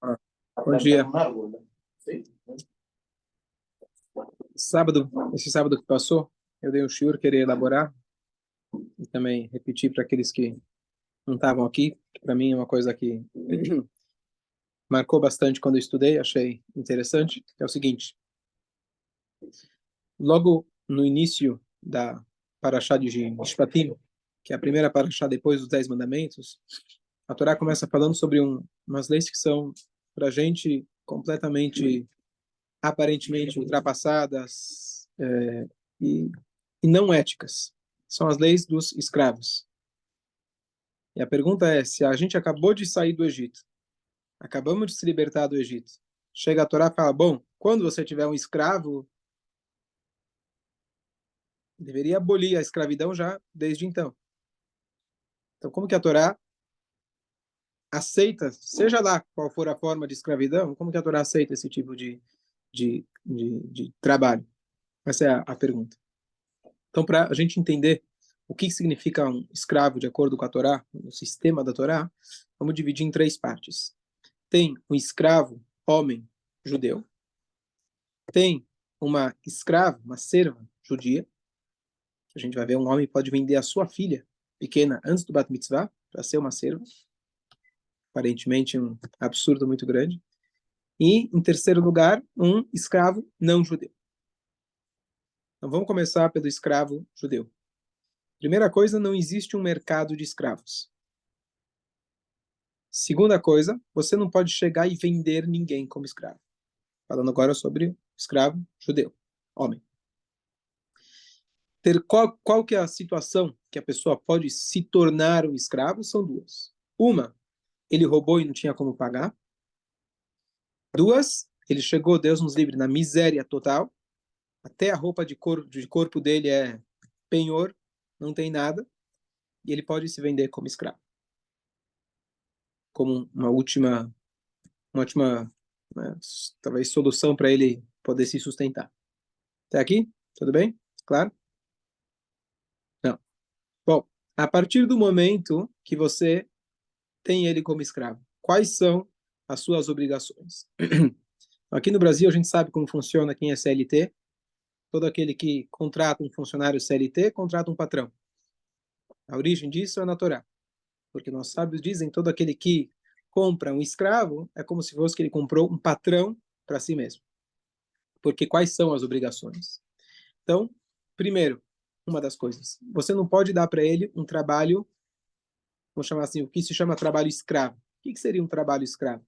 Ah, bom dia. Esse sábado que passou, eu dei um shiur, queria elaborar e também repetir para aqueles que não estavam aqui. Para mim é uma coisa que marcou bastante quando eu estudei, achei interessante. É o seguinte: logo no início da Parashá de Mishpatim, que é a primeira Parashá depois dos 10 Mandamentos, a Torá começa falando sobre umas leis que são para a gente completamente, aparentemente ultrapassadas e, e não éticas. São as leis dos escravos. E a pergunta é, se a gente acabou de sair do Egito, acabamos de se libertar do Egito, chega a Torá e fala, bom, quando você tiver um escravo, deveria abolir a escravidão já desde então. Então, como que a Torá aceita, seja lá qual for a forma de escravidão, como que a Torá aceita esse tipo de trabalho? Essa é a pergunta. Então, para a gente entender o que significa um escravo de acordo com a Torá, o sistema da Torá, vamos dividir em três partes. Tem um escravo, homem, judeu. Tem uma escrava, uma serva judia. A gente vai ver, um homem pode vender a sua filha pequena antes do Bat Mitzvah para ser uma serva. Aparentemente um absurdo muito grande. E, em terceiro lugar, um escravo não judeu. Então, vamos começar pelo escravo judeu. Primeira coisa, não existe um mercado de escravos. Segunda coisa, você não pode chegar e vender ninguém como escravo. Falando agora sobre escravo judeu, homem. Qual que é a situação que a pessoa pode se tornar um escravo? São duas. Uma, ele roubou e não tinha como pagar. Duas, ele chegou, Deus nos livre, na miséria total. Até a roupa de corpo dele é penhor, não tem nada. E ele pode se vender como escravo. Como uma última né, talvez solução para ele poder se sustentar. Até aqui? Tudo bem? Claro? Não. Bom, a partir do momento que você tem ele como escravo, quais são as suas obrigações? Aqui no Brasil a gente sabe como funciona quem é CLT. Todo aquele que contrata um funcionário CLT, contrata um patrão. A origem disso é na Torá. Porque nossos sábios dizem, todo aquele que compra um escravo, é como se fosse que ele comprou um patrão para si mesmo. Porque quais são as obrigações? Então, primeiro, uma das coisas, você não pode dar para ele um trabalho, vamos chamar assim, o que se chama trabalho escravo. O que seria um trabalho escravo?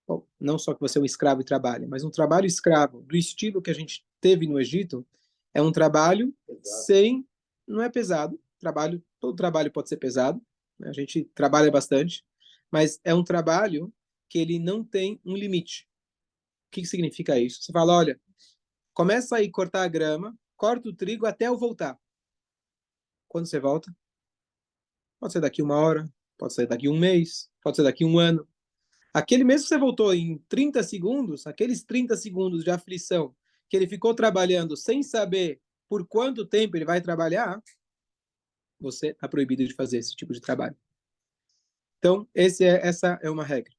Bom, não só que você é um escravo e trabalha, mas um trabalho escravo do estilo que a gente teve no Egito é um trabalho sem, não é pesado, todo trabalho pode ser pesado, né? A gente trabalha bastante, mas é um trabalho que ele não tem um limite. O que significa isso? Você fala, olha, começa aí a cortar a grama, corta o trigo até eu voltar. Quando você volta? Pode ser daqui uma hora, pode ser daqui um mês, pode ser daqui um ano. Aquele mês que você voltou em 30 segundos, aqueles 30 segundos de aflição que ele ficou trabalhando sem saber por quanto tempo ele vai trabalhar, você está proibido de fazer esse tipo de trabalho. Então, essa é uma regra.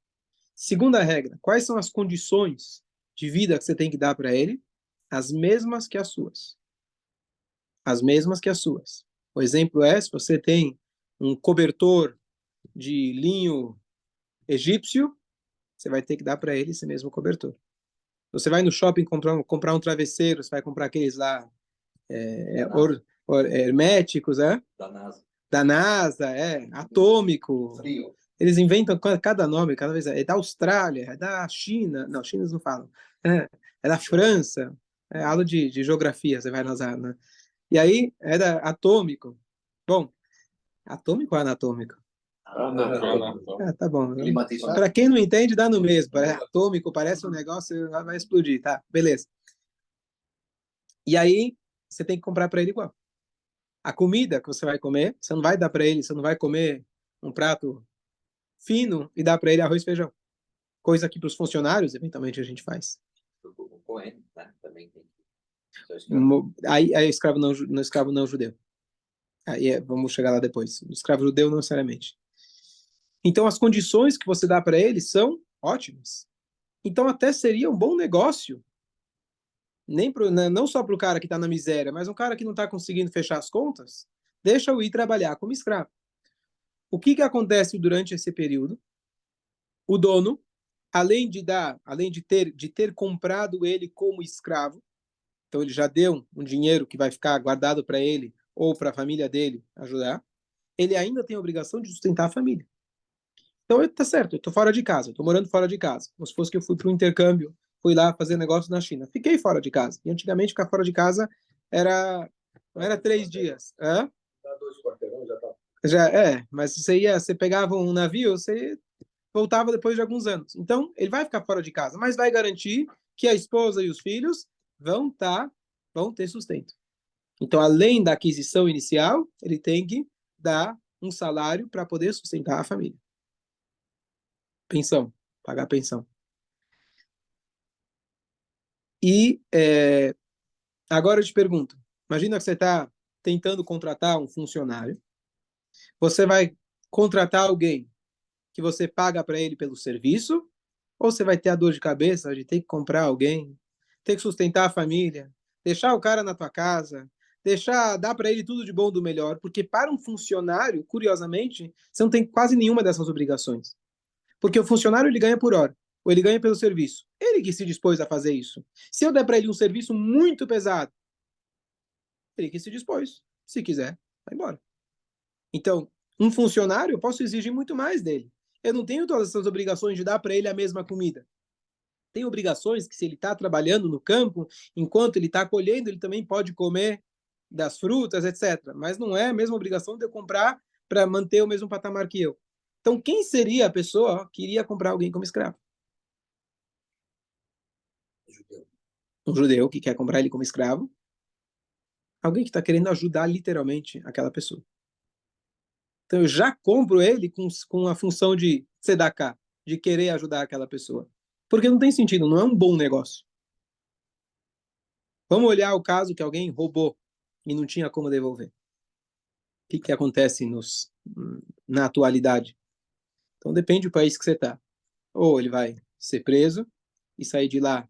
Segunda regra, quais são as condições de vida que você tem que dar para ele? As mesmas que as suas. As mesmas que as suas. O exemplo é, se você tem um cobertor de linho egípcio, você vai ter que dar para ele esse mesmo cobertor. Você vai no shopping comprar um travesseiro, você vai comprar aqueles lá herméticos, Da NASA. Da NASA, atômico. Frio. Eles inventam cada nome, cada vez. É da Austrália, é da China. Não, China eles não falam. É da França. É aula de geografia, você vai nas né? E aí, é da atômico. Bom, atômico ou anatômico? Tá bom. Para quem não entende, dá no mesmo. É atômico, parece um negócio, vai explodir, tá? Beleza. E aí, você tem que comprar para ele igual. A comida que você vai comer, você não vai dar para ele, você não vai comer um prato fino e dar para ele arroz e feijão. Coisa que para os funcionários, eventualmente, a gente faz. O Cohen, né? Também tem. Aí escravo não judeu. Aí vamos chegar lá depois. O escravo judeu não necessariamente. Então, as condições que você dá para ele são ótimas. Então, até seria um bom negócio, não só para o cara que está na miséria, mas um cara que não está conseguindo fechar as contas, deixa-o ir trabalhar como escravo. O que acontece durante esse período? O dono, além de ter comprado ele como escravo, então ele já deu um dinheiro que vai ficar guardado para ele ou para a família dele ajudar, ele ainda tem a obrigação de sustentar a família. Então, tá certo, eu tô fora de casa, eu tô morando fora de casa. Como se fosse que eu fui para um intercâmbio, fui lá fazer negócio na China. Fiquei fora de casa. E antigamente ficar fora de casa era não era 3 dias. Hã? Dá 2 quarteirões, já tá. Já é, mas você pegava um navio, você voltava depois de alguns anos. Então, ele vai ficar fora de casa, mas vai garantir que a esposa e os filhos vão ter sustento. Então, além da aquisição inicial, ele tem que dar um salário para poder sustentar a família. Pensão, pagar pensão. E agora eu te pergunto, imagina que você está tentando contratar um funcionário, você vai contratar alguém que você paga para ele pelo serviço, ou você vai ter a dor de cabeça de ter que comprar alguém, ter que sustentar a família, deixar o cara na tua casa, dar para ele tudo de bom do melhor, porque para um funcionário, curiosamente, você não tem quase nenhuma dessas obrigações. Porque o funcionário ele ganha por hora, ou ele ganha pelo serviço. Ele que se dispôs a fazer isso. Se eu der para ele um serviço muito pesado, ele que se dispôs. Se quiser, vai embora. Então, um funcionário, eu posso exigir muito mais dele. Eu não tenho todas essas obrigações de dar para ele a mesma comida. Tem obrigações que, se ele está trabalhando no campo, enquanto ele está colhendo, ele também pode comer das frutas, etc. Mas não é a mesma obrigação de eu comprar para manter o mesmo patamar que eu. Então, quem seria a pessoa que iria comprar alguém como escravo? Um judeu que quer comprar ele como escravo, alguém que está querendo ajudar literalmente aquela pessoa. Então eu já compro ele com a função de tzedakah, de querer ajudar aquela pessoa. Porque não tem sentido, não é um bom negócio. Vamos olhar o caso que alguém roubou e não tinha como devolver. O que acontece na atualidade? Então depende do país que você está. Ou ele vai ser preso e sair de lá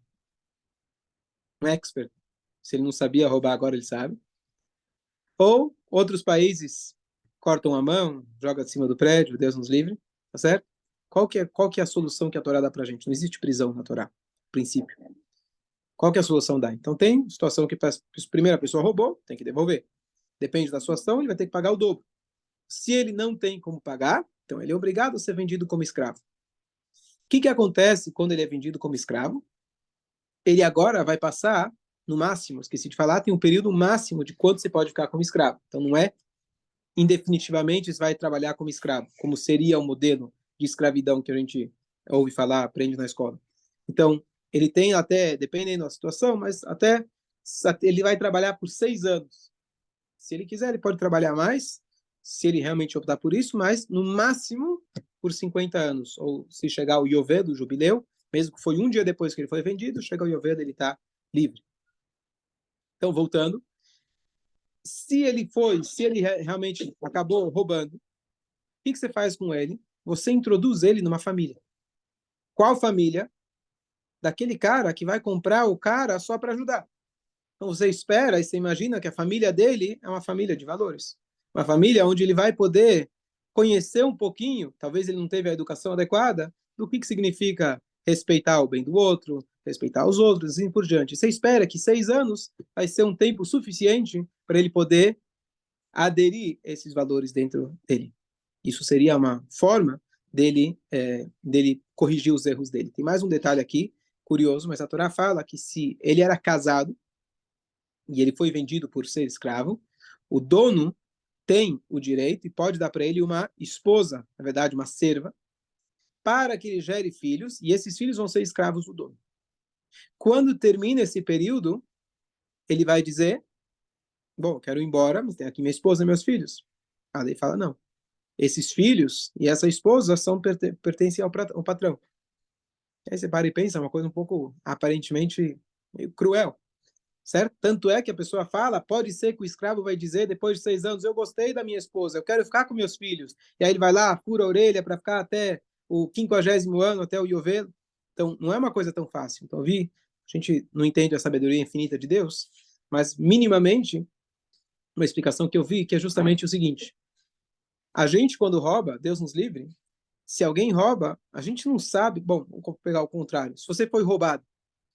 um expert. Se ele não sabia roubar, agora ele sabe. Ou outros países cortam a mão, joga de cima do prédio, Deus nos livre, tá certo? Qual que é a solução que a Torá dá pra gente? Não existe prisão na Torá, princípio. Qual que é a solução dá? Então tem situação que a primeira pessoa roubou, tem que devolver. Depende da sua ação, ele vai ter que pagar o dobro. Se ele não tem como pagar, então ele é obrigado a ser vendido como escravo. O que acontece quando ele é vendido como escravo? Ele agora vai passar, no máximo, esqueci de falar, tem um período máximo de quanto você pode ficar como escravo. Então não é indefinitivamente vai trabalhar como escravo, como seria o modelo de escravidão que a gente ouve falar, aprende na escola. Então, ele tem até, dependendo da situação, mas até ele vai trabalhar por 6 anos. Se ele quiser, ele pode trabalhar mais, se ele realmente optar por isso, mas no máximo por 50 anos. Ou se chegar o Yovel do jubileu, mesmo que foi um dia depois que ele foi vendido, chega o Yovel, ele está livre. Então, voltando, se ele realmente acabou roubando, o que você faz com ele? Você introduz ele numa família. Qual família? Daquele cara que vai comprar o cara só para ajudar. Então você espera e você imagina que a família dele é uma família de valores. Uma família onde ele vai poder conhecer um pouquinho, talvez ele não teve a educação adequada, do que significa respeitar o bem do outro, respeitar os outros, e assim por diante. Você espera que 6 anos vai ser um tempo suficiente para ele poder aderir a esses valores dentro dele. Isso seria uma forma dele corrigir os erros dele. Tem mais um detalhe aqui, curioso, mas a Torá fala que se ele era casado e ele foi vendido por ser escravo, o dono tem o direito e pode dar para ele uma esposa, na verdade, uma serva, para que ele gere filhos, e esses filhos vão ser escravos do dono. Quando termina esse período, ele vai dizer, bom, quero ir embora, mas tem aqui minha esposa e meus filhos. Ah, daí fala, não. Esses filhos e essa esposa pertencem ao patrão. Aí você para e pensa, é uma coisa um pouco, aparentemente, meio cruel. certo? Tanto é que a pessoa fala, pode ser que o escravo vai dizer, depois de 6 anos, eu gostei da minha esposa, eu quero ficar com meus filhos. E aí ele vai lá, fura a orelha para ficar até o 50º ano, até o Yovel. Então, não é uma coisa tão fácil. Então, a gente não entende a sabedoria infinita de Deus, mas minimamente, uma explicação que eu vi, que é justamente o seguinte. A gente, quando rouba, Deus nos livre, se alguém rouba, a gente não sabe. Bom, vamos pegar o contrário. Se você foi roubado,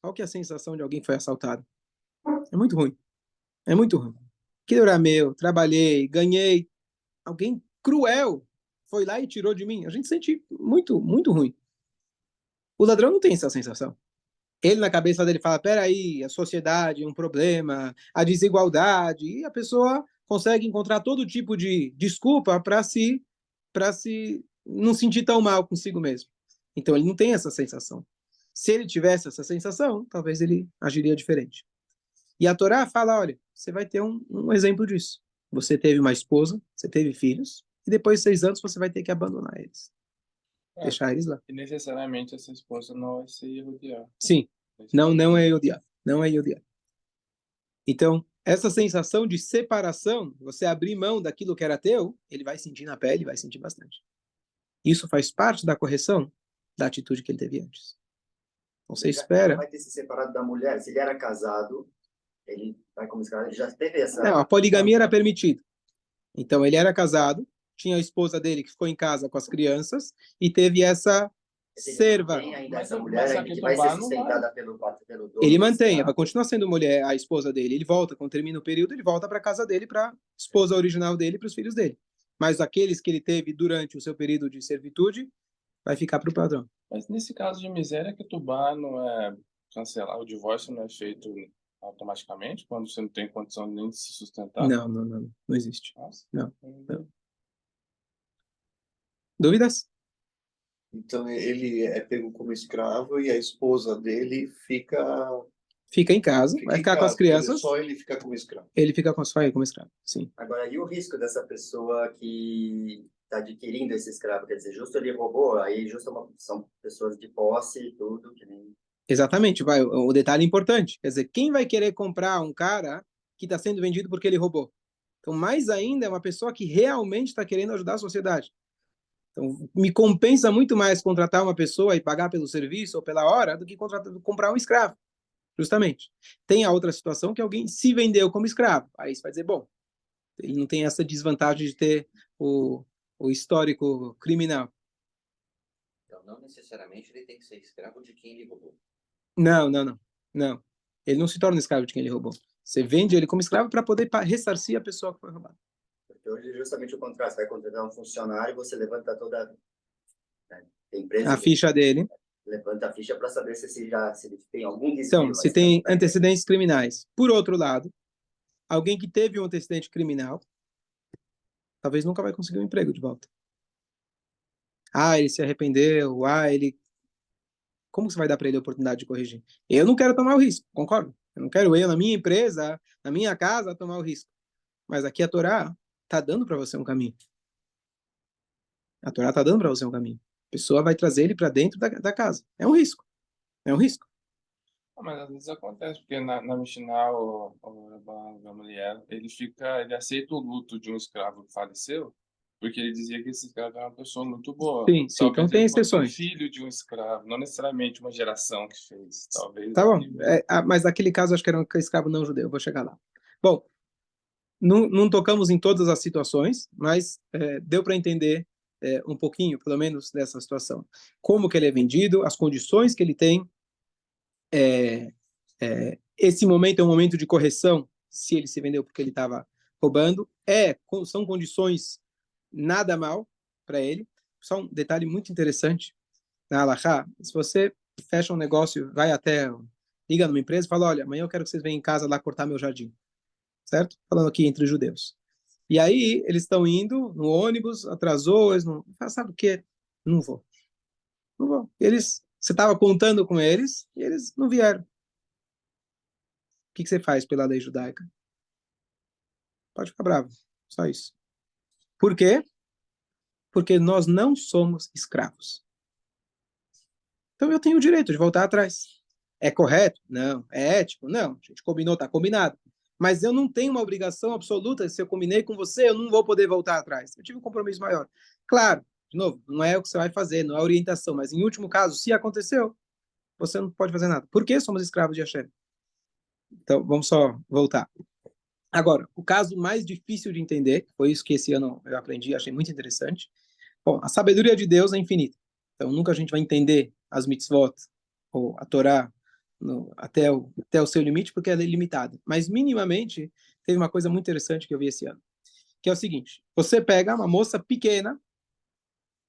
qual que é a sensação de alguém que foi assaltado? É muito ruim. É muito ruim. Aquilo era meu, trabalhei, ganhei. Alguém cruel foi lá e tirou de mim. A gente sente muito, muito ruim. O ladrão não tem essa sensação. Ele, na cabeça dele, fala: peraí, a sociedade é um problema, a desigualdade, e a pessoa consegue encontrar todo tipo de desculpa para se não sentir tão mal consigo mesmo. Então, ele não tem essa sensação. Se ele tivesse essa sensação, talvez ele agiria diferente. E a Torá fala: olha, você vai ter um exemplo disso. Você teve uma esposa, você teve filhos, e depois de 6 anos você vai ter que abandonar eles, É, deixar eles lá. e necessariamente essa esposa não vai ser Yehudiá. Sim, não é odiar, não é odiar. Então, essa sensação de separação, você abrir mão daquilo que era teu, ele vai sentir na pele, vai sentir bastante. Isso faz parte da correção da atitude que ele teve antes. Então, você espera. Ele vai ter se separado da mulher. Se ele era casado, ele vai como escravo. Ele já teve essa. Não, a poligamia era permitida. Então, ele era casado, tinha a esposa dele que ficou em casa com as crianças e teve essa serva. Tem ainda Mas essa a mulher que vai ser sustentada pelo dono. Ele mantém, ela continua sendo mulher, a esposa dele. Ele volta, quando termina o período, ele volta para casa dele, para a esposa original dele, para os filhos dele. Mas aqueles que ele teve durante o seu período de servitude, vai ficar para o padrão. Mas nesse caso de miséria, que Tubá não é cancelar, o divórcio não é feito automaticamente, quando você não tem condição nem de se sustentar? Não existe. Nossa. Não. Dúvidas? Então ele é pego como escravo e a esposa dele fica Fica em casa, vai em ficar com as casa. crianças. Só ele fica como escravo. Ele fica com as famílias como escravo, sim. Agora, e o risco dessa pessoa que está adquirindo esse escravo? Quer dizer, justo ele roubou, aí justo são pessoas de posse e tudo, que nem... Exatamente, o detalhe importante. Quer dizer, quem vai querer comprar um cara que está sendo vendido porque ele roubou? Então, mais ainda, é uma pessoa que realmente está querendo ajudar a sociedade. Então, me compensa muito mais contratar uma pessoa e pagar pelo serviço ou pela hora do que comprar um escravo, justamente. Tem a outra situação que alguém se vendeu como escravo. Aí você vai dizer, bom, ele não tem essa desvantagem de ter o histórico criminal. Então, não necessariamente ele tem que ser escravo de quem ele roubou. Não. Ele não se torna escravo de quem ele roubou. Você vende ele como escravo para poder ressarcir a pessoa que foi roubada. Porque hoje é justamente o contrário. Você vai contratar um funcionário, você levanta toda... Né, tem empresa A ficha dele. levanta a ficha para saber se ele tem algum desvio. Então, se tem antecedentes criminais. Por outro lado, alguém que teve um antecedente criminal, talvez nunca vai conseguir um emprego de volta. Ele se arrependeu. Como você vai dar para ele a oportunidade de corrigir? Eu não quero tomar o risco, concordo? Eu não quero na minha empresa, na minha casa, tomar o risco. Mas aqui a Torá está dando para você um caminho. A Torá está dando para você um caminho. A pessoa vai trazer ele para dentro da casa. É um risco. É um risco. Mas às vezes acontece, porque na Mishnah, a mulher, ele aceita o luto de um escravo que faleceu, porque ele dizia que esse escravo era uma pessoa muito boa. Sim, então tem exceções. Filho de um escravo, não necessariamente uma geração que fez, talvez. Tá bom, mas naquele caso acho que era um escravo não judeu, vou chegar lá. Bom, não tocamos em todas as situações, mas deu para entender um pouquinho, pelo menos, dessa situação. Como que ele é vendido, as condições que ele tem. Esse momento é um momento de correção, se ele se vendeu porque ele estava roubando. São condições nada mal para ele. Só um detalhe muito interessante na Halachá: se você fecha um negócio, liga numa empresa e fala, olha, amanhã eu quero que vocês venham em casa lá cortar meu jardim. Certo? Falando aqui entre judeus. E aí, eles estão indo no ônibus, atrasou, eles não... Sabe o quê? Não vou. Você estava contando com eles e eles não vieram. O que você faz pela lei judaica? Pode ficar bravo. Só isso. Por quê? Porque nós não somos escravos. Então eu tenho o direito de voltar atrás. É correto? Não. É ético? Não. A gente combinou, está combinado. Mas eu não tenho uma obrigação absoluta, se eu combinei com você, eu não vou poder voltar atrás. Eu tive um compromisso maior. Claro, de novo, não é o que você vai fazer, não é orientação, mas em último caso, se aconteceu, você não pode fazer nada. Por que somos escravos de Hashem? Então, vamos só voltar. Agora, o caso mais difícil de entender, foi isso que esse ano eu aprendi, achei muito interessante. Bom, a sabedoria de Deus é infinita. Então, nunca a gente vai entender as mitzvot, ou a Torá, até o seu limite, porque ela é limitada. Mas, minimamente, teve uma coisa muito interessante que eu vi esse ano, que é o seguinte: você pega uma moça pequena,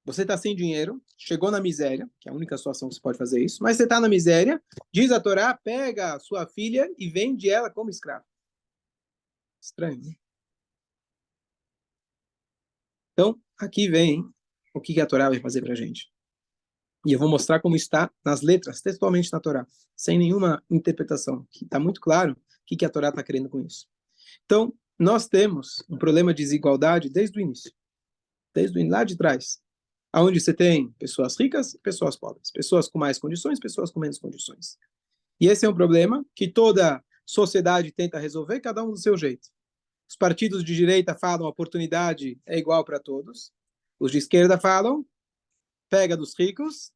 você está sem dinheiro, chegou na miséria, que é a única situação que você pode fazer isso, mas você está na miséria, diz a Torá, pega a sua filha e vende ela como escrava. Estranho, né? Então, aqui vem o que a Torá vai fazer para a gente. E eu vou mostrar como está nas letras, textualmente na Torá, sem nenhuma interpretação, que está muito claro o que a Torá está querendo com isso. Então, nós temos um problema de desigualdade desde o início, lá de trás, aonde você tem pessoas ricas e pessoas pobres, pessoas com mais condições, pessoas com menos condições. E esse é um problema que toda sociedade tenta resolver, cada um do seu jeito. Os partidos de direita falam a oportunidade é igual para todos. Os de esquerda falam pega dos ricos,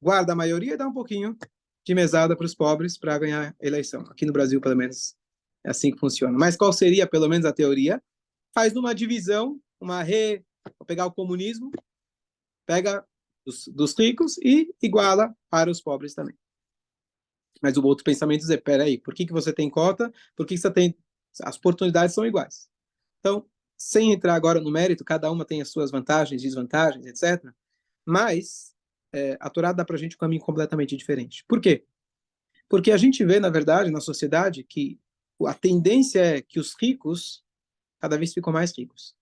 guarda a maioria e dá um pouquinho de mesada para os pobres para ganhar a eleição. Aqui no Brasil, pelo menos, é assim que funciona. Mas qual seria, pelo menos, a teoria? Faz uma divisão, vou pegar o comunismo, pega dos ricos e iguala para os pobres também. Mas o outro pensamento é, peraí, por que você tem cota? Por que você tem... As oportunidades são iguais. Então, sem entrar agora no mérito, cada uma tem as suas vantagens, desvantagens, etc. Mas a Torá dá para a gente um caminho completamente diferente. Por quê? Porque a gente vê, na verdade, na sociedade, que a tendência é que os ricos cada vez ficam mais ricos.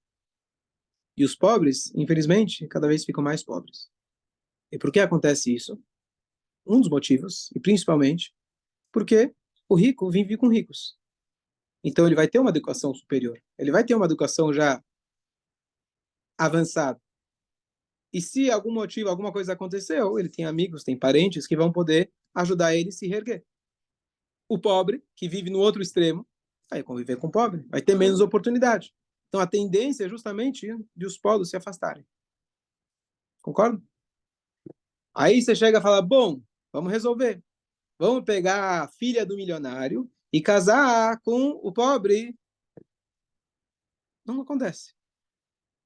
E os pobres, infelizmente, cada vez ficam mais pobres. E por que acontece isso? Um dos motivos, e principalmente, porque o rico vive com ricos. Então ele vai ter uma educação superior. Ele vai ter uma educação já avançada. E se algum motivo, alguma coisa aconteceu, ele tem amigos, tem parentes que vão poder ajudar ele a se reerguer. O pobre, que vive no outro extremo, vai conviver com o pobre, vai ter menos oportunidade. Então a tendência é justamente de os polos se afastarem. Concorda? Aí você chega e fala, bom, vamos resolver. Vamos pegar a filha do milionário e casar com o pobre. Não acontece.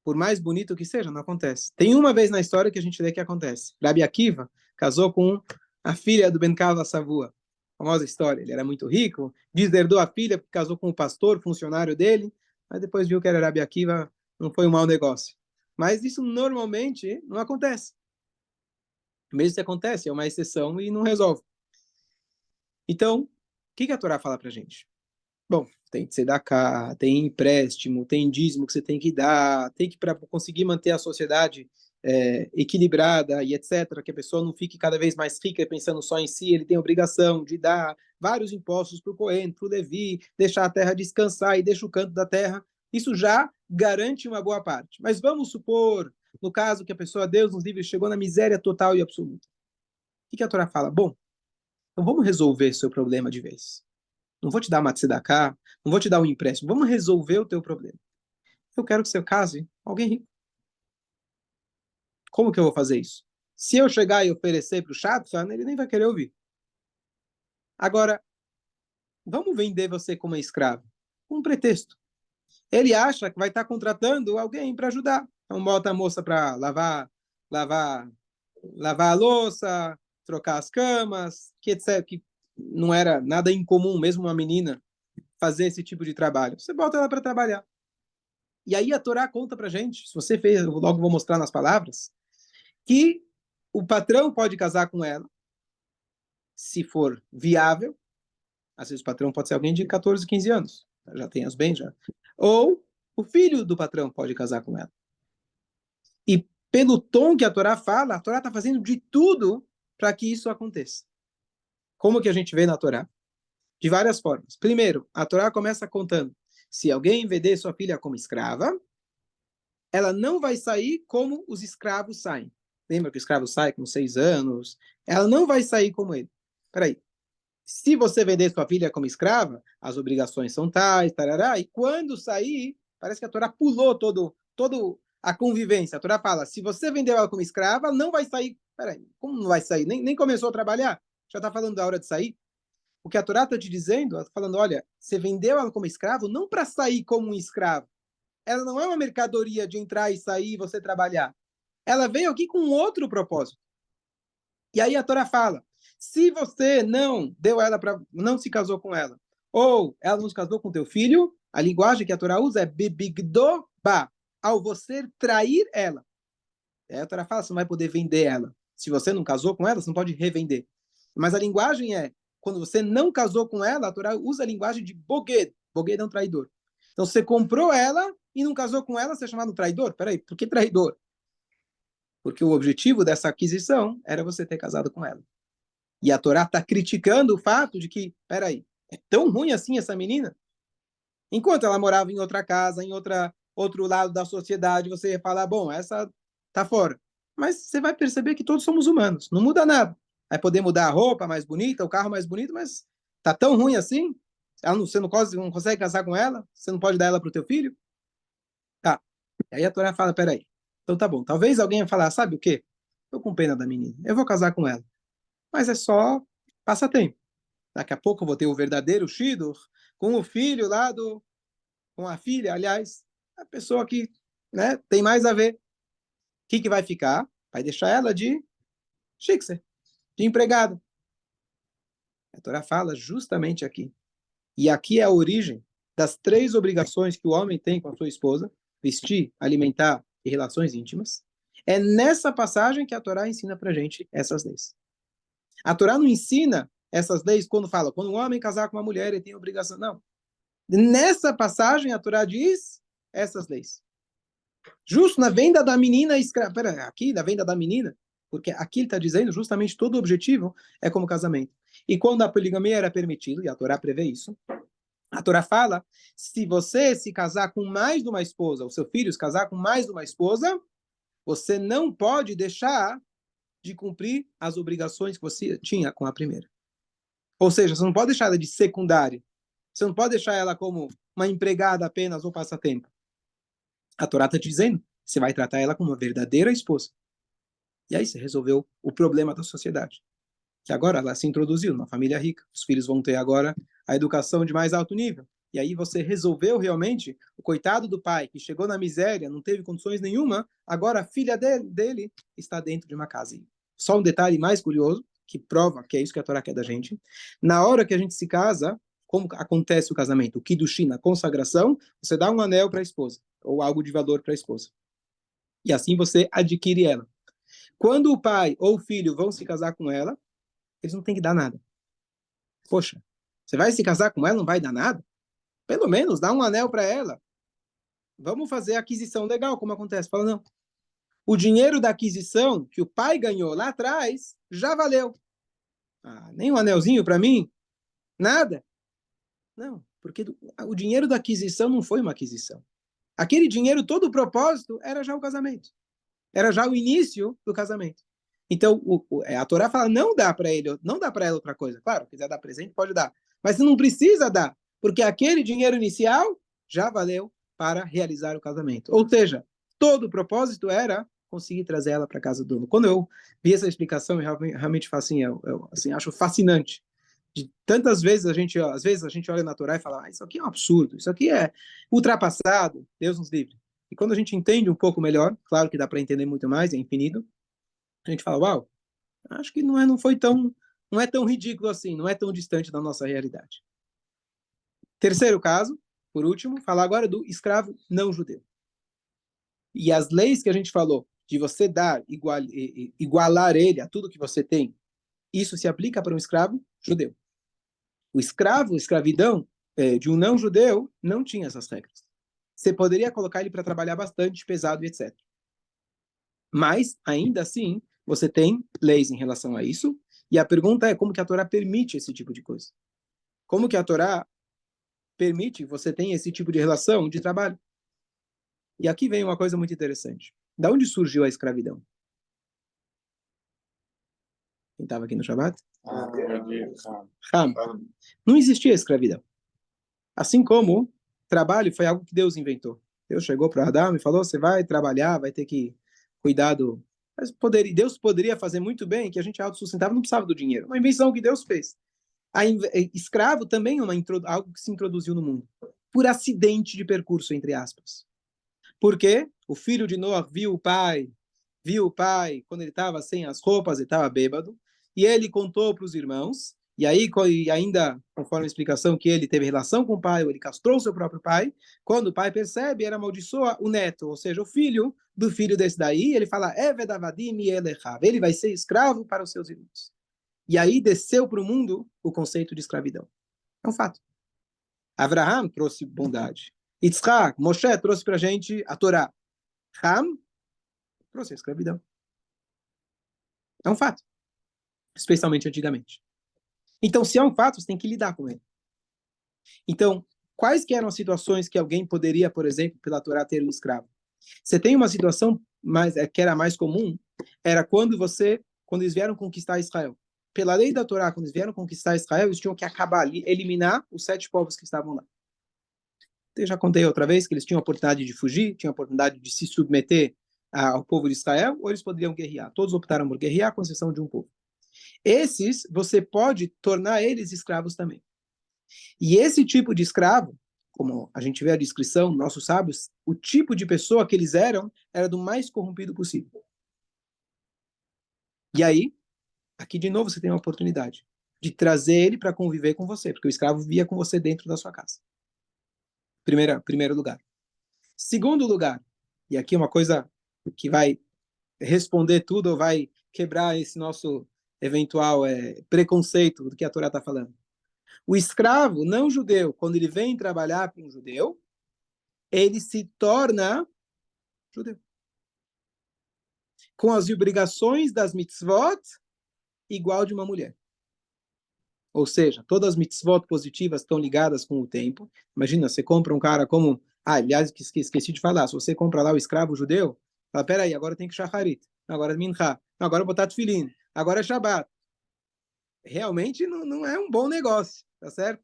Por mais bonito que seja, não acontece. Tem uma vez na história que a gente vê que acontece. Rabi Akiva casou com a filha do Ben Kava Savua. Famosa história. Ele era muito rico, deserdou a filha, casou com o pastor, funcionário dele, mas depois viu que era Rabi Akiva, não foi um mau negócio. Mas isso normalmente não acontece. Mesmo se acontece, é uma exceção e não resolve. Então, o que a Torá fala pra gente? Bom, tem tzedakah, tem empréstimo, tem dízimo que você tem que dar, tem que, para conseguir manter a sociedade equilibrada e etc., que a pessoa não fique cada vez mais rica pensando só em si, ele tem a obrigação de dar vários impostos para o Cohen, para o Levi, deixar a terra descansar e deixa o canto da terra. Isso já garante uma boa parte. Mas vamos supor, no caso que a pessoa, Deus nos livre, chegou na miséria total e absoluta. O que a Torá fala? Bom, então vamos resolver seu problema de vez. Não vou te dar uma tzedakah, não vou te dar um empréstimo. Vamos resolver o teu problema. Eu quero que você case com alguém rico. Como que eu vou fazer isso? Se eu chegar e oferecer para o Shadchan, ele nem vai querer ouvir. Agora, vamos vender você como escravo. Um pretexto. Ele acha que vai estar contratando alguém para ajudar. Então bota a moça para lavar a louça, trocar as camas, que etc. Que não era nada incomum, mesmo uma menina fazer esse tipo de trabalho. Você bota ela para trabalhar. E aí a Torá conta para gente, se você fez, eu logo vou mostrar nas palavras, que o patrão pode casar com ela, se for viável. Às vezes o patrão pode ser alguém de 14, 15 anos, já tem os bens já. Ou o filho do patrão pode casar com ela. E pelo tom que a Torá fala, a Torá está fazendo de tudo para que isso aconteça. Como que a gente vê na Torá? De várias formas. Primeiro, a Torá começa contando, se alguém vender sua filha como escrava, ela não vai sair como os escravos saem. Lembra que o escravo sai com 6 anos? Ela não vai sair como ele. Peraí, Se você vender sua filha como escrava, as obrigações são tais, tarará, e quando sair, parece que a Torá pulou todo a convivência. A Torá fala, se você vendeu ela como escrava, não vai sair. Peraí, como não vai sair? Nem começou a trabalhar? Já está falando da hora de sair? O que a Torá está te dizendo, ela está falando, olha, você vendeu ela como escravo não para sair como um escravo. Ela não é uma mercadoria de entrar e sair e você trabalhar. Ela veio aqui com outro propósito. E aí a Torá fala, se você não deu ela para, não se casou com ela, ou ela não se casou com teu filho, a linguagem que a Torá usa é bebigdoba, ao você trair ela. Aí a Torá fala, você não vai poder vender ela. Se você não casou com ela, você não pode revender. Mas a linguagem é, quando você não casou com ela, a Torá usa a linguagem de boged. Boged é um traidor. Então, você comprou ela e não casou com ela, você é chamado traidor? Peraí, por que traidor? Porque o objetivo dessa aquisição era você ter casado com ela. E a Torá está criticando o fato de que, peraí, é tão ruim assim essa menina? Enquanto ela morava em outra casa, em outro lado da sociedade, você ia falar, bom, essa tá fora. Mas você vai perceber que todos somos humanos, não muda nada. Vai poder mudar a roupa mais bonita, o carro mais bonito, mas tá tão ruim assim? Você não consegue casar com ela? Você não pode dar ela para o teu filho? Tá. E aí a Torá fala, peraí. Então tá bom. Talvez alguém ia falar, sabe o quê? Tô com pena da menina. Eu vou casar com ela. Mas é só passatempo. Daqui a pouco eu vou ter o verdadeiro Shidur com o filho lá com a filha, aliás, a pessoa que, né, tem mais a ver. O que vai ficar? Vai deixar ela de shikser, de empregada. A Torá fala justamente aqui. E aqui é a origem das 3 obrigações que o homem tem com a sua esposa: vestir, alimentar e relações íntimas. É nessa passagem que a Torá ensina pra gente essas leis. A Torá não ensina essas leis quando um homem casar com uma mulher, ele tem obrigação. Não. Nessa passagem, a Torá diz essas leis. Justo na venda da menina escrava. Pera, aqui, na venda da menina, porque aqui ele está dizendo justamente todo o objetivo é como casamento. E quando a poligamia era permitida, e a Torá prevê isso, a Torá fala, se você se casar com mais de uma esposa, o seu filho se casar com mais de uma esposa, você não pode deixar de cumprir as obrigações que você tinha com a primeira. Ou seja, você não pode deixar ela de secundária. Você não pode deixar ela como uma empregada apenas ou passatempo. A Torá está te dizendo, você vai tratar ela como uma verdadeira esposa. E aí você resolveu o problema da sociedade. Que agora ela se introduziu numa família rica. Os filhos vão ter agora a educação de mais alto nível. E aí você resolveu realmente o coitado do pai, que chegou na miséria, não teve condições nenhuma, agora a filha dele está dentro de uma casa. Só um detalhe mais curioso, que prova que é isso que a Torá quer da gente. Na hora que a gente se casa, como acontece o casamento? O Kiddushin, a consagração, você dá um anel para a esposa, ou algo de valor para a esposa. E assim você adquire ela. Quando o pai ou o filho vão se casar com ela, eles não têm que dar nada. Poxa, você vai se casar com ela, não vai dar nada? Pelo menos dá um anel para ela. Vamos fazer a aquisição legal, como acontece. Fala, não. O dinheiro da aquisição que o pai ganhou lá atrás já valeu. Nem um anelzinho para mim? Nada. Não, porque o dinheiro da aquisição não foi uma aquisição. Aquele dinheiro, todo o propósito, era já o casamento. Era já o início do casamento. Então, a Torá fala, não dá para ele, não dá para ela outra coisa. Claro, quiser dar presente, pode dar. Mas não precisa dar, porque aquele dinheiro inicial já valeu para realizar o casamento. Ou seja, todo o propósito era conseguir trazer ela para casa do dono. Quando eu vi essa explicação, eu realmente assim, assim, acho fascinante. De tantas vezes às vezes a gente olha na Torá e fala, isso aqui é um absurdo, isso aqui é ultrapassado, Deus nos livre. E quando a gente entende um pouco melhor, claro que dá para entender muito mais, é infinito, a gente fala, uau, acho que não é tão ridículo assim, não é tão distante da nossa realidade. Terceiro caso, por último, falar agora do escravo não judeu. E as leis que a gente falou, de você dar, igualar ele a tudo que você tem, isso se aplica para um escravo judeu. O escravidão de um não judeu, não tinha essas regras. Você poderia colocar ele para trabalhar bastante, pesado e etc. Mas, ainda assim, você tem leis em relação a isso, e a pergunta é como que a Torá permite esse tipo de coisa? Como que a Torá permite que você tenha esse tipo de relação de trabalho? E aqui vem uma coisa muito interessante. Da onde surgiu a escravidão? Quem estava aqui no Shabbat? Ham. Ham. Não existia escravidão. Assim como trabalho foi algo que Deus inventou. Deus chegou para Adão e falou, você vai trabalhar, vai ter que cuidar do... Mas Deus poderia fazer muito bem, que a gente autossustentável não precisava do dinheiro. Uma invenção que Deus fez. Escravo também é algo que se introduziu no mundo. Por acidente de percurso, entre aspas. Por quê? O filho de Noah viu o pai, quando ele estava sem as roupas, ele estava bêbado, e ele contou para os irmãos, e aí, ainda, conforme a explicação, que ele teve relação com o pai, ou ele castrou seu próprio pai, quando o pai percebe, ele amaldiçoa o neto, ou seja, o filho do filho desse daí, ele fala, ele vai ser escravo para os seus irmãos. E aí desceu para o mundo o conceito de escravidão. É um fato. Abraham trouxe bondade. Yitzhak, Moshe trouxe para a gente a Torá. Ham trouxe a escravidão. É um fato. Especialmente antigamente. Então, se é um fato, você tem que lidar com ele. Então, quais que eram as situações que alguém poderia, por exemplo, pela Torá, ter um escravo? Você tem uma situação que era mais comum, era quando eles vieram conquistar Israel. Pela lei da Torá, quando eles vieram conquistar Israel, eles tinham que acabar ali, eliminar os 7 povos que estavam lá. Eu já contei outra vez que eles tinham a oportunidade de fugir, tinham a oportunidade de se submeter ao povo de Israel, ou eles poderiam guerrear. Todos optaram por guerrear, com exceção de um povo. Esses, você pode tornar eles escravos também. E esse tipo de escravo, como a gente vê a descrição, nossos sábios, o tipo de pessoa que eles eram, era do mais corrompido possível. E aí, aqui de novo você tem uma oportunidade de trazer ele para conviver com você, porque o escravo vivia com você dentro da sua casa. Primeiro lugar. Segundo lugar, e aqui uma coisa que vai responder tudo ou vai quebrar esse nosso eventual preconceito do que a Torá está falando. O escravo não judeu, quando ele vem trabalhar para um judeu, ele se torna judeu. Com as obrigações das mitzvot, igual de uma mulher. Ou seja, todas as mitzvot positivas estão ligadas com o tempo. Imagina, você compra um cara como... aliás, esqueci de falar. Se você compra lá o escravo judeu, fala, peraí, agora tem que shacharit, agora é mincha, agora botar tefilin, agora é Shabbat. Realmente não é um bom negócio, tá certo?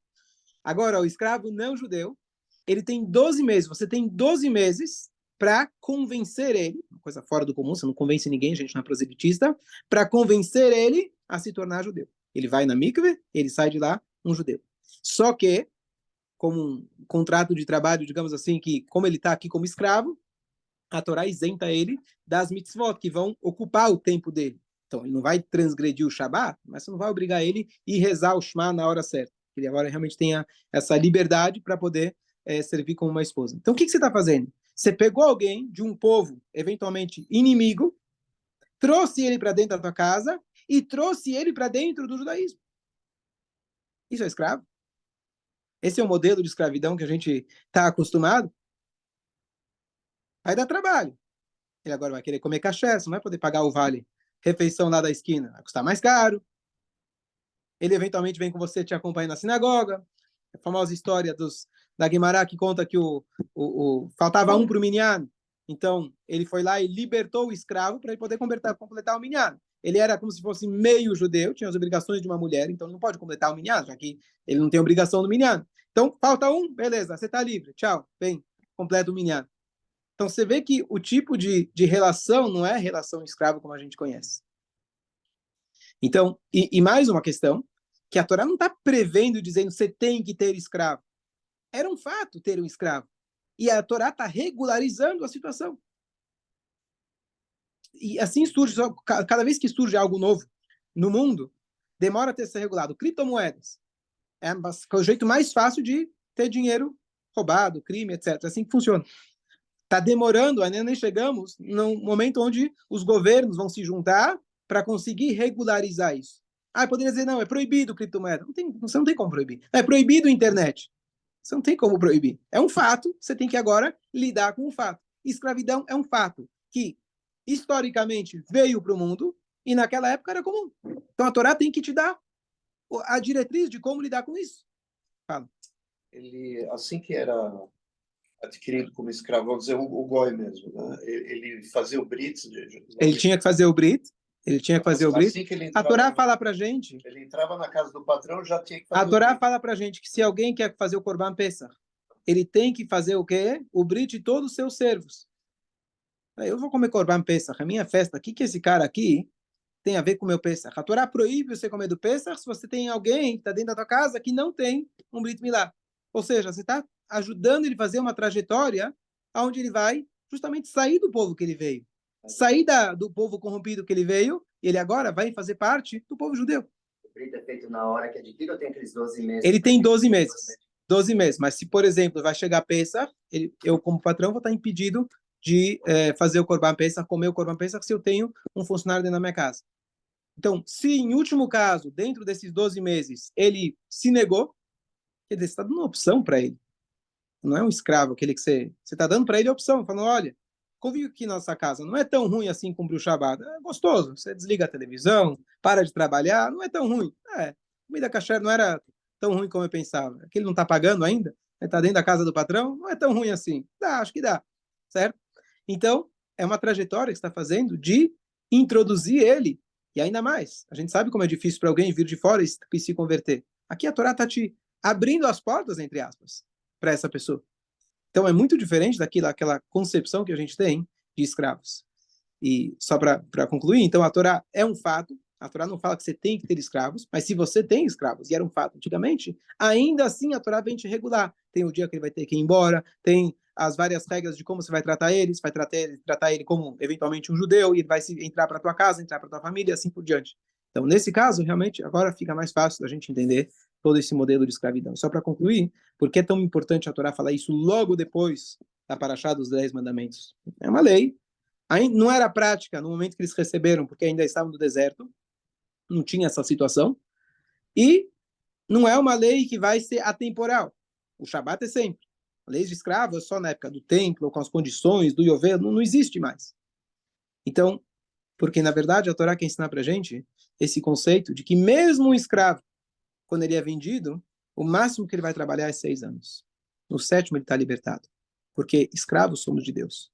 Agora, o escravo não judeu, ele tem 12 meses. Você tem 12 meses para convencer ele, uma coisa fora do comum, você não convence ninguém, a gente não é proselitista, para convencer ele a se tornar judeu. Ele vai na mikve, ele sai de lá um judeu. Só que, como um contrato de trabalho, digamos assim, que como ele está aqui como escravo, a Torá isenta ele das mitzvot, que vão ocupar o tempo dele. Então, ele não vai transgredir o Shabat, mas você não vai obrigar ele a ir rezar o Shema na hora certa. Ele agora realmente tenha essa liberdade para poder servir como uma esposa. Então, o que você está fazendo? Você pegou alguém de um povo, eventualmente inimigo, trouxe ele para dentro da tua casa e trouxe ele para dentro do judaísmo. Isso é escravo? Esse é o modelo de escravidão que a gente está acostumado? Vai dar trabalho. Ele agora vai querer comer caché, você não vai poder pagar o vale refeição lá da esquina, vai custar mais caro. Ele eventualmente vem com você, te acompanha na sinagoga. A famosa história da Guimarães que conta que faltava um para o minyan. Então, ele foi lá e libertou o escravo para ele poder completar o minyan. Ele era como se fosse meio judeu, tinha as obrigações de uma mulher, então ele não pode completar o minyan, já que ele não tem obrigação no minyan. Então, falta um, beleza, você está livre, tchau, vem, completa o minyan. Então, você vê que o tipo de relação não é relação escravo como a gente conhece. Então, e mais uma questão, que a Torá não está prevendo, dizendo que você tem que ter escravo. Era um fato ter um escravo. E a Torá está regularizando a situação. E assim surge, cada vez que surge algo novo no mundo, demora a ter sido regulado. Criptomoedas. É o jeito mais fácil de ter dinheiro roubado, crime, etc. É assim que funciona. Está demorando, ainda nem chegamos no momento onde os governos vão se juntar para conseguir regularizar isso. Poderia dizer, não, é proibido criptomoeda. Você não tem como proibir. É proibido a internet. Você não tem como proibir. É um fato, você tem que agora lidar com o fato. Escravidão é um fato que, historicamente, veio para o mundo e naquela época era comum. Então a Torá tem que te dar a diretriz de como lidar com isso. Fala. Ele, assim que era adquirido como escravo, vamos dizer, o goi mesmo, né? Ele fazia o brit. Ele tinha que fazer o brit. Ele tinha que fazer o brit. Assim que ele A entrava, Torá fala pra gente, ele entrava na casa do patrão, já tinha que fazer a o Torá brit. fala pra gente que se alguém quer fazer o Corban Pesach, ele tem que fazer o quê? O brit de todos os seus servos. Eu vou comer Corban Pesach, é minha festa. O que esse cara aqui tem a ver com o meu Pesach? A Torá proíbe você comer do Pesach se você tem alguém que está dentro da tua casa que não tem um Brit Milá. Ou seja, você está ajudando ele a fazer uma trajetória onde ele vai justamente sair do povo que ele veio. Sair do povo corrompido que ele veio, e ele agora vai fazer parte do povo judeu. O brito é feito na hora que adquire ou tem aqueles 12 meses? Ele tem 12 meses. 12 meses. Mas se, por exemplo, vai chegar Pesach, eu como patrão vou estar impedido de fazer o Corban Pesach, comer o Corban Pesach, se eu tenho um funcionário dentro da minha casa. Então, se em último caso, dentro desses 12 meses, ele se negou, quer dizer, você está dando uma opção para ele. Não é um escravo, aquele que você está dando para ele a opção, falando, olha, convive aqui na nossa casa, não é tão ruim assim cumprir o Shabbat, é gostoso, você desliga a televisão, para de trabalhar, não é tão ruim. Comida kasher não era tão ruim como eu pensava. Aquele não está pagando ainda, está dentro da casa do patrão, não é tão ruim assim. Dá, acho que dá, certo? Então, é uma trajetória que você está fazendo de introduzir ele, e ainda mais, a gente sabe como é difícil para alguém vir de fora e se converter. Aqui a Torá está te abrindo as portas, entre aspas, para essa pessoa. Então é muito diferente daquela concepção que a gente tem de escravos. E só para concluir, então a Torá é um fato, a Torá não fala que você tem que ter escravos, mas se você tem escravos, e era um fato antigamente, ainda assim a Torá vem te regular. Tem o dia que ele vai ter que ir embora, tem as várias regras de como você vai tratar ele, você vai tratar ele como eventualmente um judeu, e ele vai entrar para tua casa, entrar para tua família, e assim por diante. Então, nesse caso, realmente, agora fica mais fácil da gente entender todo esse modelo de escravidão. Só para concluir, por que é tão importante a Torá falar isso logo depois da Parashá dos 10 Mandamentos? É uma lei. Não era prática no momento que eles receberam, porque ainda estavam no deserto, não tinha essa situação, e não é uma lei que vai ser atemporal. O Shabat é sempre. A lei de escravo é só na época do templo, com as condições do Yovel, não existe mais. Então, porque na verdade a Torá quer ensinar para a gente esse conceito de que mesmo o escravo, quando ele é vendido, o máximo que ele vai trabalhar é 6 anos. No 7º ele está libertado. Porque escravos somos de Deus.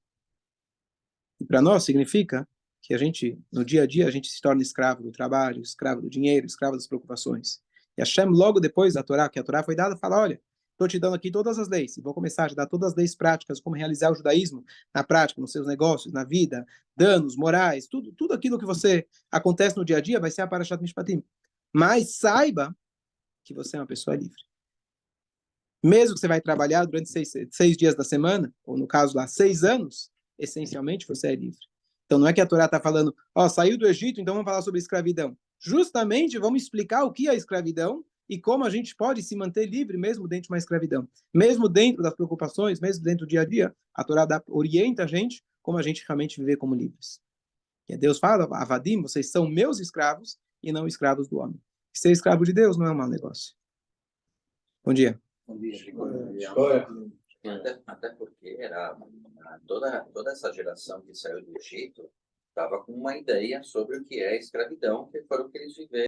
E para nós significa que a gente, no dia a dia, a gente se torna escravo do trabalho, escravo do dinheiro, escravo das preocupações. E Hashem, logo depois da Torá, que a Torá foi dada, fala, olha, estou te dando aqui todas as leis, e vou começar a te dar todas as leis práticas, como realizar o judaísmo na prática, nos seus negócios, na vida, danos, morais, tudo aquilo que você acontece no dia a dia vai ser a Parashat Mishpatim. Mas saiba que você é uma pessoa livre. Mesmo que você vai trabalhar durante 6 dias da semana, ou no caso lá, 6 anos, essencialmente você é livre. Então não é que a Torá está falando, saiu do Egito, então vamos falar sobre escravidão. Justamente vamos explicar o que é a escravidão e como a gente pode se manter livre mesmo dentro de uma escravidão. Mesmo dentro das preocupações, mesmo dentro do dia a dia, a Torá orienta a gente como a gente realmente viver como livres. E Deus fala, Avadim, vocês são meus escravos e não escravos do homem. Ser escravo de Deus não é um mau negócio. Bom dia. Bom dia. Até porque toda essa geração que saiu do Egito estava com uma ideia sobre o que é escravidão, que foram o que eles viveram.